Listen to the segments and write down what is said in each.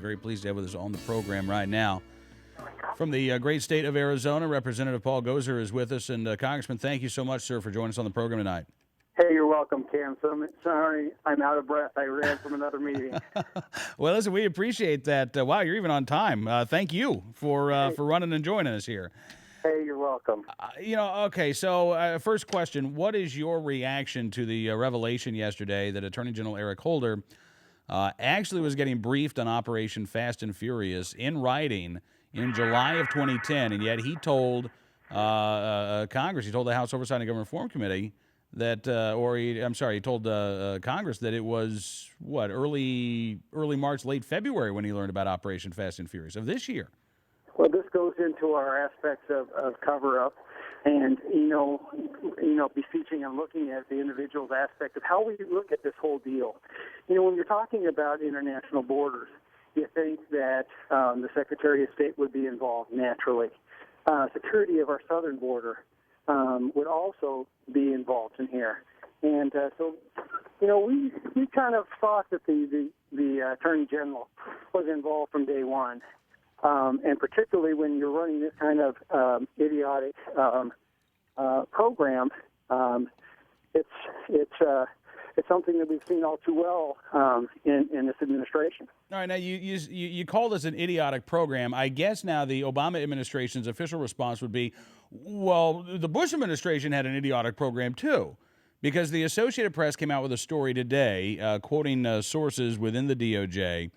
very pleased to have with us on the program right now. From the great state of Arizona, Representative Paul Gosar is with us. And Congressman, thank you so much, sir, for joining us on the program tonight. Hey, you're welcome, Cam. So I'm sorry I'm out of breath. I ran from another meeting. Well, listen, we appreciate that. Wow, you're even on time. Thank you for running and joining us here. Hey, you're welcome. Okay, so first question, what is your reaction to the revelation yesterday that Attorney General Eric Holder actually was getting briefed on Operation Fast and Furious in writing in July of 2010, and yet he told Congress, he told the House Oversight and Government Reform Committee that, he told Congress that it was, early March, late February when he learned about Operation Fast and Furious of this year. Well, this goes into our aspects of cover-up and, beseeching and looking at the individual's aspect of how we look at this whole deal. When you're talking about international borders, you think that the Secretary of State would be involved naturally. Security of our southern border would also be involved in here. And we kind of thought that the Attorney General was involved from day one. And particularly when you're running this kind of idiotic program, it's something that we've seen all too well in this administration. All right, now you call this an idiotic program. I guess now the Obama administration's official response would be, well, the Bush administration had an idiotic program too, because the Associated Press came out with a story today, quoting sources within the DOJ,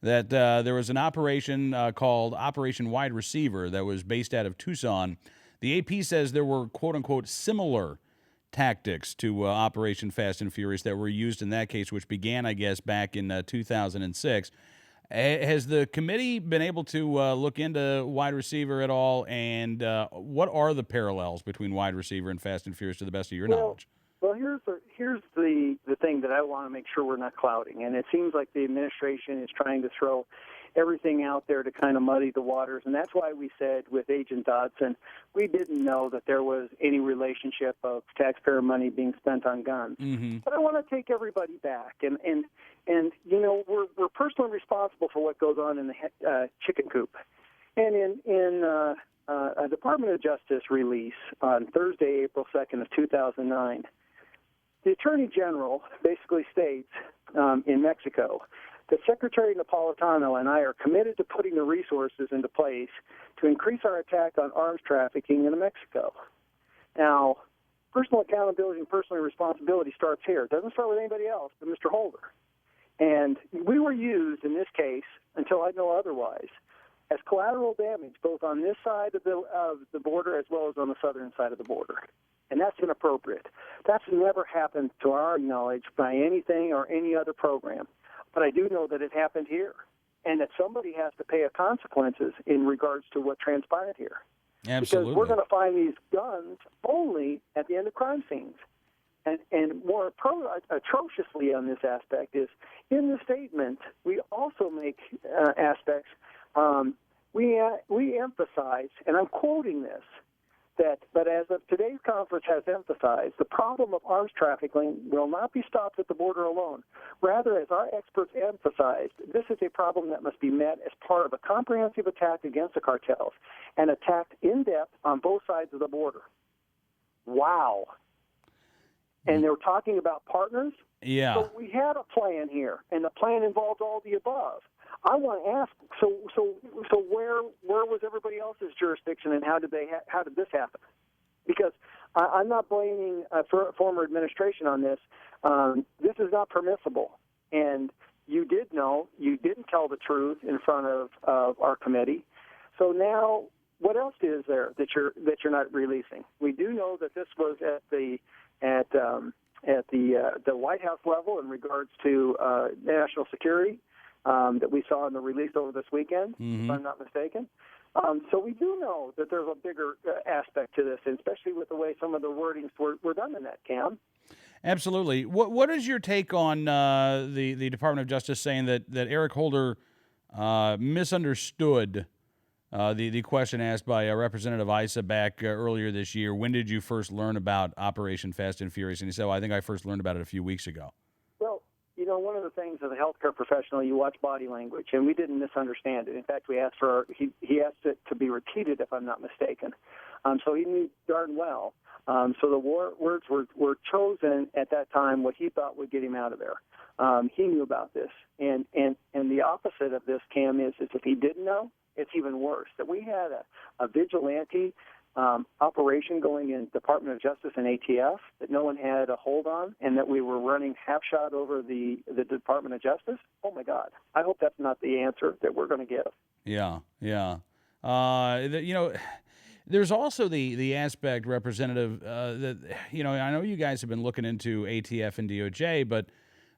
that there was an operation called Operation Wide Receiver that was based out of Tucson. The AP says there were, quote-unquote, similar tactics to Operation Fast and Furious that were used in that case, which began, I guess, back in 2006. Has the committee been able to look into Wide Receiver at all, and what are the parallels between Wide Receiver and Fast and Furious to the best of your knowledge? Well, here's the thing that I want to make sure we're not clouding, and it seems like the administration is trying to throw everything out there to kind of muddy the waters, and that's why we said with Agent Dodson, we didn't know that there was any relationship of taxpayer money being spent on guns. Mm-hmm. But I want to take everybody back, and we're personally responsible for what goes on in the chicken coop, and in a Department of Justice release on Thursday, April 2nd of 2009. The Attorney General basically states in Mexico that Secretary Napolitano and I are committed to putting the resources into place to increase our attack on arms trafficking in Mexico. Now, personal accountability and personal responsibility starts here. It doesn't start with anybody else but Mr. Holder. And we were used in this case, until I know otherwise, as collateral damage both on this side of the border as well as on the southern side of the border. And that's inappropriate. That's never happened to our knowledge by anything or any other program. But I do know that it happened here, and that somebody has to pay the consequences in regards to what transpired here. Absolutely. Because we're going to find these guns only at the end of crime scenes. And more atrociously on this aspect is, in the statement, we also make aspects, we emphasize, and I'm quoting this, but as of today's conference has emphasized, the problem of arms trafficking will not be stopped at the border alone. Rather, as our experts emphasized, this is a problem that must be met as part of a comprehensive attack against the cartels and attacked in depth on both sides of the border. Wow. And they were talking about partners? Yeah. So we had a plan here, and the plan involved all the above. I want to ask, so where was everybody else's jurisdiction, and how did this happen? Because I'm not blaming former administration on this. This is not permissible, and you did know, you didn't tell the truth in front of our committee. So now, what else is there that you're not releasing? We do know that this was at the White House level in regards to national security. That we saw in the release over this weekend, if I'm not mistaken. So we do know that there's a bigger aspect to this, and especially with the way some of the wordings were done in that, Cam. Absolutely. What is your take on the Department of Justice saying that Eric Holder misunderstood the question asked by Representative Issa back earlier this year? When did you first learn about Operation Fast and Furious? And he said, well, I think I first learned about it a few weeks ago. Well, one of the things as a healthcare professional, you watch body language, and we didn't misunderstand it. In fact, we asked he asked it to be repeated, if I'm not mistaken. So he knew darn well. So the words were chosen at that time what he thought would get him out of there. He knew about this, and the opposite of this, Cam, is if he didn't know, it's even worse. That we had a vigilante operation going in Department of Justice and ATF that no one had a hold on, and that we were running half shot over the Department of Justice. Oh my God! I hope that's not the answer that we're going to give. Yeah, yeah. There's also the aspect, Representative, that I know you guys have been looking into ATF and DOJ, but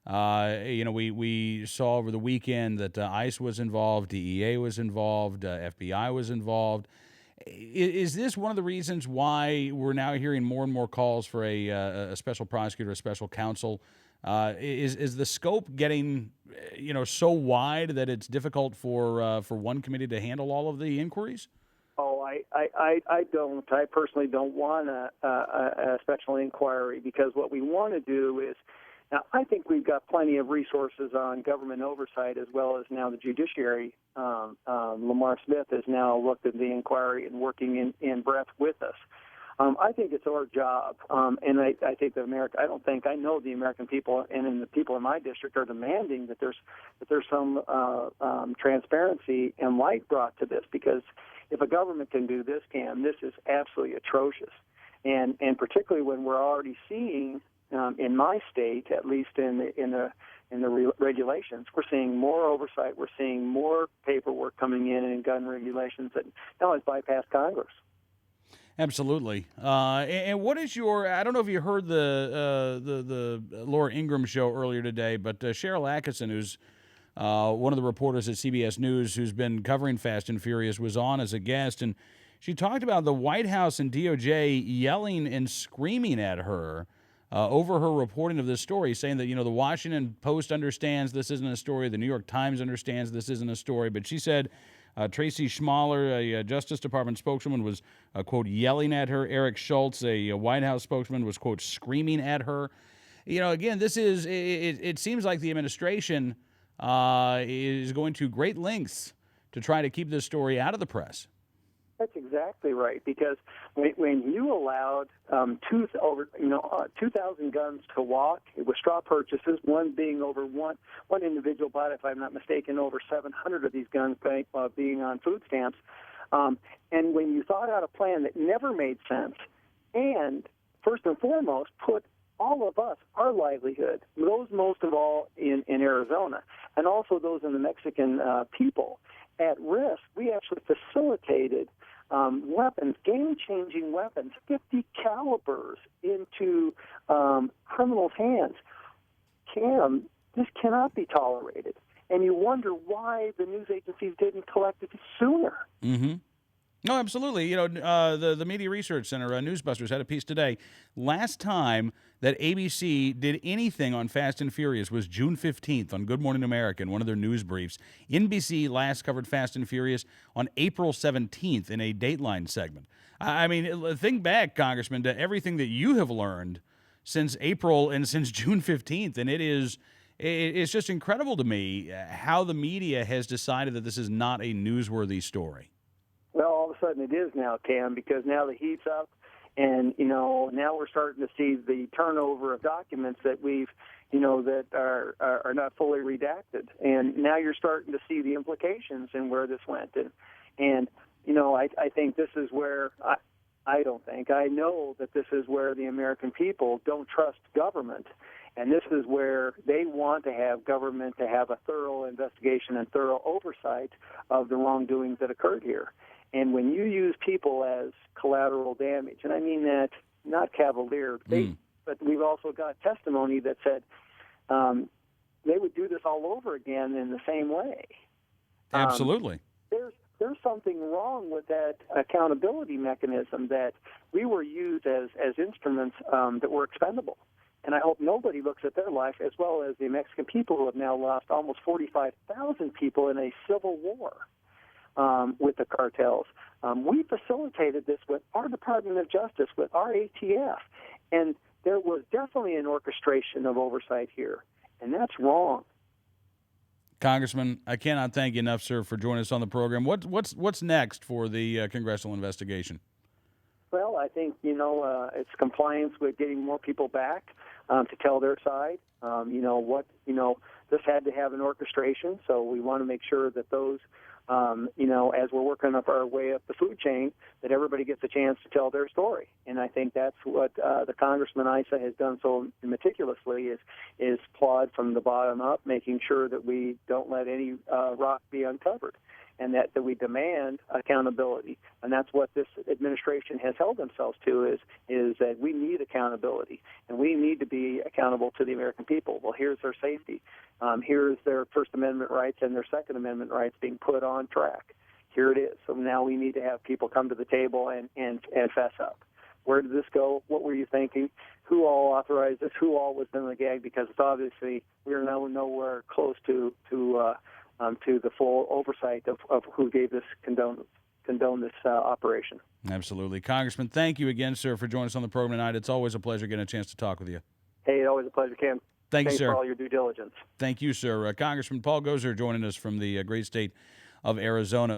we saw over the weekend that ICE was involved, DEA was involved, FBI was involved. Is this one of the reasons why we're now hearing more and more calls for a special prosecutor, a special counsel? Is the scope getting so wide that it's difficult for one committee to handle all of the inquiries? Oh, I don't. I personally don't want a special inquiry, because what we want to do is, now I think we've got plenty of resources on government oversight, as well as now the judiciary. Lamar Smith has now looked at the inquiry and working in breadth with us. I think it's our job, and I think I know the American people and the people in my district are demanding that there's some transparency and light brought to this, because if a government can do this, Cam, this is absolutely atrocious, and particularly when we're already seeing in my state, at least in the regulations, we're seeing more oversight, we're seeing more paperwork coming in gun regulations that now has bypassed Congress. Absolutely. And what is I don't know if you heard the Laura Ingraham show earlier today, but Cheryl Atkinson, who's one of the reporters at CBS News who's been covering Fast and Furious, was on as a guest, and she talked about the White House and DOJ yelling and screaming at her over her reporting of this story, saying that, the Washington Post understands this isn't a story, the New York Times understands this isn't a story, but she said Tracy Schmaler, a Justice Department spokeswoman, was, quote, yelling at her. Eric Schultz, a White House spokesman, was, quote, screaming at her. Again, this is, it seems like the administration is going to great lengths to try to keep this story out of the press. That's exactly right, because when you allowed 2,000 guns to walk, it was straw purchases, one being over one individual bought, if I'm not mistaken, over 700 of these guns being on food stamps. And when you thought out a plan that never made sense, and first and foremost, put all of us, our livelihood, those most of all in Arizona, and also those in the Mexican people, at risk, we actually facilitated weapons, game-changing weapons, 50 calibers into criminals' hands. Cam, this cannot be tolerated. And you wonder why the news agencies didn't collect it sooner. Mm-hmm. No, absolutely. The Media Research Center, Newsbusters, had a piece today. Last time that ABC did anything on Fast and Furious was June 15th on Good Morning America in one of their news briefs. NBC last covered Fast and Furious on April 17th in a Dateline segment. I mean, think back, Congressman, to everything that you have learned since April and since June 15th, and it's just incredible to me how the media has decided that this is not a newsworthy story. Well, all of a sudden it is now, Cam, because now the heat's up, and now we're starting to see the turnover of documents that that are not fully redacted, and now you're starting to see the implications and where this went, and I think this is where I know that this is where the American people don't trust government, and this is where they want to have government to have a thorough investigation and thorough oversight of the wrongdoings that occurred here. And when you use people as collateral damage, and I mean that not cavalier, but we've also got testimony that said they would do this all over again in the same way. Absolutely. There's something wrong with that accountability mechanism, that we were used as instruments that were expendable. And I hope nobody looks at their life, as well as the Mexican people who have now lost almost 45,000 people in a civil war. With the cartels. We facilitated this with our Department of Justice, with our ATF, and there was definitely an orchestration of oversight here. and that's wrong. Congressman, I cannot thank you enough, sir, for joining us on the program. What's next for the congressional investigation? Well, I think, it's compliance with getting more people back to tell their side. This had to have an orchestration, so we want to make sure that those, as we're working up our way up the food chain, that everybody gets a chance to tell their story. And I think that's what the Congressman Issa has done so meticulously is plod from the bottom up, making sure that we don't let any rock be uncovered, and that we demand accountability. And that's what this administration has held themselves to is that we need accountability, and we need to be accountable to the American people. Well, here's their safety. Here's their First Amendment rights and their Second Amendment rights being put on track. Here it is. So now we need to have people come to the table and fess up. Where did this go? What were you thinking? Who all authorized this? Who all was in the gag? Because it's obviously we are now nowhere close to the full oversight of who gave this condone this operation. Absolutely. Congressman, thank you again, sir, for joining us on the program tonight. It's always a pleasure getting a chance to talk with you. Hey, always a pleasure, Ken. Thanks, sir. For all your due diligence. Thank you, sir. Congressman Paul Gosar joining us from the great state of Arizona.